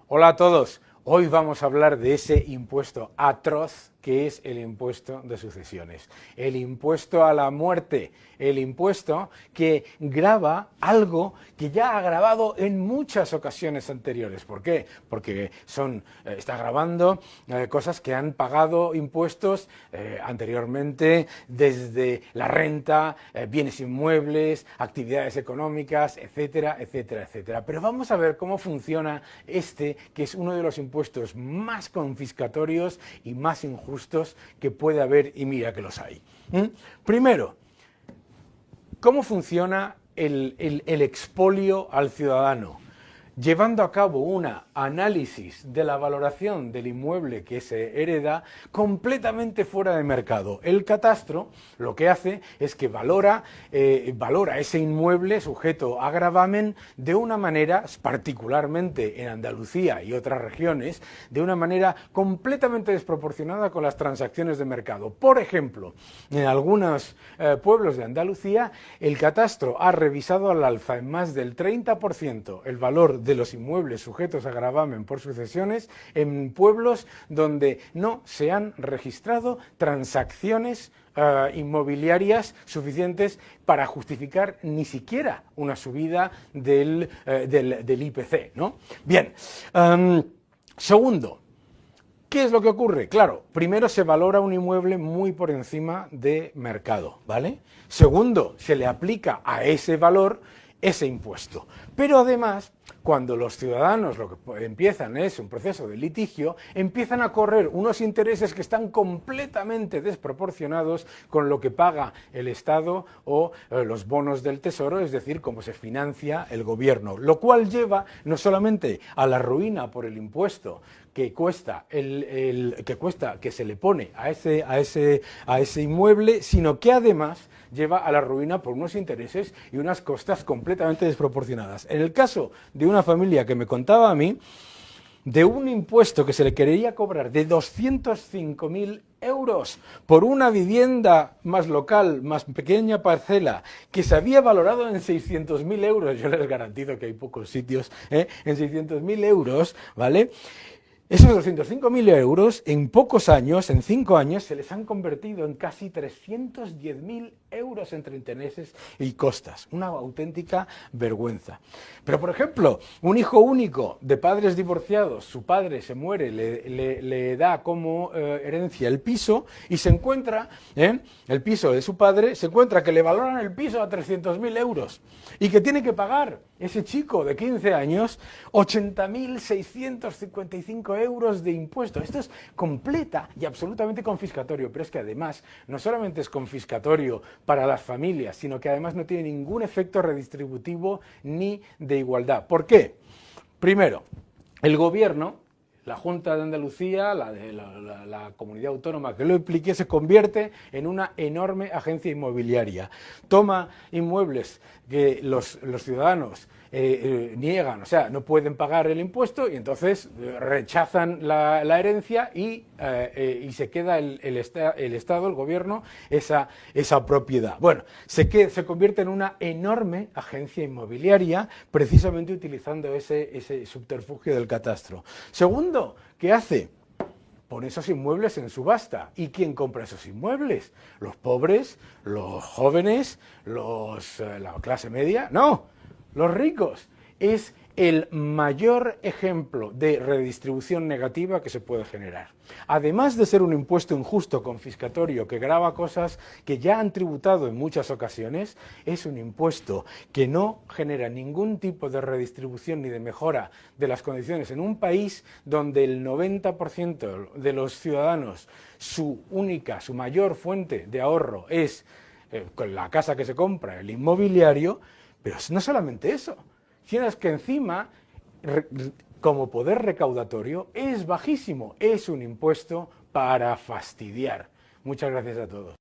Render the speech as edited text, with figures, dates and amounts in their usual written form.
Hola a todos, hoy vamos a hablar de ese impuesto atroz que es el impuesto de sucesiones, el impuesto a la muerte, el impuesto que grava algo que ya ha gravado en muchas ocasiones anteriores. ¿Por qué? Porque está gravando cosas que han pagado impuestos anteriormente, desde la renta, bienes inmuebles, actividades económicas, etcétera, etcétera, etcétera. Pero vamos a ver cómo funciona que es uno de los impuestos más confiscatorios y más injustos que puede haber, y mira que los hay. Primero, ¿cómo funciona el expolio al ciudadano? Llevando a cabo un análisis de la valoración del inmueble que se hereda completamente fuera de mercado. El catastro lo que hace es que valora ese inmueble sujeto a gravamen de una manera, particularmente en Andalucía y otras regiones, de una manera completamente desproporcionada con las transacciones de mercado. Por ejemplo, en algunos pueblos de Andalucía, el catastro ha revisado al alza en más del 30% el valor de los inmuebles sujetos a gravamen por sucesiones en pueblos donde no se han registrado transacciones inmobiliarias suficientes para justificar ni siquiera una subida del IPC, ¿no? Bien, segundo, ¿qué es lo que ocurre? Claro, primero se valora un inmueble muy por encima de mercado, ¿vale? Segundo, se le aplica a ese valor ese impuesto. Pero además, cuando los ciudadanos lo que empiezan es un proceso de litigio, empiezan a correr unos intereses que están completamente desproporcionados con lo que paga el Estado o los bonos del Tesoro, es decir, cómo se financia el gobierno, lo cual lleva no solamente a la ruina por el impuesto que se le pone a ese inmueble, sino que además lleva a la ruina por unos intereses y unas costas completamente desproporcionadas. En el caso de una familia que me contaba a mí, de un impuesto que se le quería cobrar de 205.000 euros por una vivienda más local, más pequeña parcela, que se había valorado en 600.000 euros, yo les garantizo que hay pocos sitios, en 600.000 euros, ¿vale? Esos 205.000 euros, en pocos años, en 5 años, se les han convertido en casi 310.000 euros entre intereses y costas. Una auténtica vergüenza. Pero, por ejemplo, un hijo único de padres divorciados, su padre se muere, le da como herencia el piso y se encuentra, el piso de su padre, se encuentra que le valoran el piso a 300.000 euros y que tiene que pagar ese chico de 15 años 80.655 euros de impuestos. Esto es completa y absolutamente confiscatorio, pero es que además no solamente es confiscatorio para las familias, sino que además no tiene ningún efecto redistributivo ni de igualdad. ¿Por qué? Primero, el gobierno, la Junta de Andalucía, la comunidad autónoma que lo implique, se convierte en una enorme agencia inmobiliaria. Toma inmuebles que los ciudadanos niegan, o sea, no pueden pagar el impuesto y entonces rechazan la herencia y se queda el Estado, el gobierno, esa propiedad. Bueno, se convierte en una enorme agencia inmobiliaria precisamente utilizando ese subterfugio del catastro. Segundo, ¿qué hace? Pone esos inmuebles en subasta. ¿Y quién compra esos inmuebles? ¿Los pobres? ¿Los jóvenes? ¿La clase media? No, los ricos. Es el mayor ejemplo de redistribución negativa que se puede generar. Además de ser un impuesto injusto, confiscatorio, que grava cosas que ya han tributado en muchas ocasiones, es un impuesto que no genera ningún tipo de redistribución ni de mejora de las condiciones en un país donde el 90% de los ciudadanos, su mayor fuente de ahorro es con la casa que se compra, el inmobiliario, pero no solamente eso, sino es que encima, como poder recaudatorio, es bajísimo, es un impuesto para fastidiar. Muchas gracias a todos.